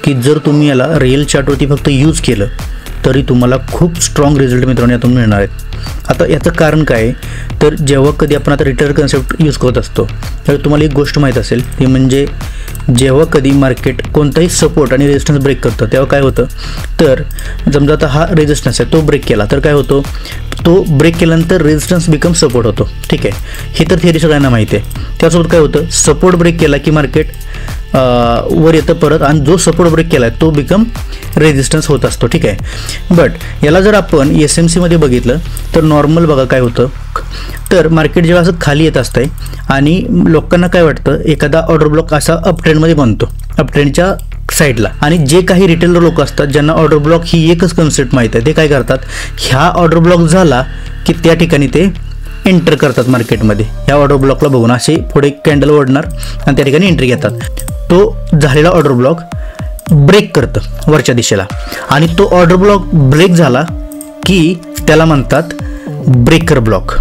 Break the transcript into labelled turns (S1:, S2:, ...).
S1: की जर तुम्ही याला रिअल चार्टवरती फक्त यूज केलं तरी तुम्हाला खूप स्ट्रॉंग रिझल्ट मित्रांनो यातून मिळणार आहेत। आता याचं कारण काय आहे, तर जेव्हा कधी आपण आता रिटर्न कन्सेप्ट यूज करत असतो तर तुम्हाला एक गोष्ट माहीत असेल ती म्हणजे जेव्हा कधी मार्केट कोणताही सपोर्ट आणि रेजिस्टन्स ब्रेक करतं तेव्हा काय होतं, तर समजा आता हा रेजिस्टन्स आहे तो ब्रेक केला तर काय होतो, तो ब्रेक केल्यानंतर रेजिस्टन्स बिकम सपोर्ट होतो। ठीक आहे, हे तर थिअरी सगळ्यांना माहिती आहे। त्यासोबत काय होतं, सपोर्ट ब्रेक केला की मार्केट वर येतं परत आणि जो सपोर्ट ब्रेक केला आहे तो बिकम रेजिस्टन्स होत असतो। ठीक आहे, बट याला जर आपण SMC मध्ये बघितलं तर नॉर्मल बघा काय होतं, तर मार्केट जेव्हा असं खाली येत असतंय आणि लोकांना काय वाटतं एखादा ऑर्डर ब्लॉक असा अप ट्रेंडमध्ये बनतो अपट्रेंडच्या साईडला, आणि जे काही रिटेलर लोक असतात ज्यांना ऑर्डर ब्लॉक ही एकच कन्सेप्ट माहीत आहे ते काय करतात, ह्या ऑर्डर ब्लॉक झाला की त्या ठिकाणी ते एंटर करतात मार्केटमध्ये। ह्या ऑर्डर ब्लॉकला बघून असे पुढे कॅन्डल ओढणार आणि त्या ठिकाणी एंट्री घेतात। तो झालेला ऑर्डर ब्लॉक ब्रेक करतं वरच्या दिशेला आणि तो ऑर्डर ब्लॉक ब्रेक झाला की त्याला म्हणतात ब्रेकर ब्लॉक।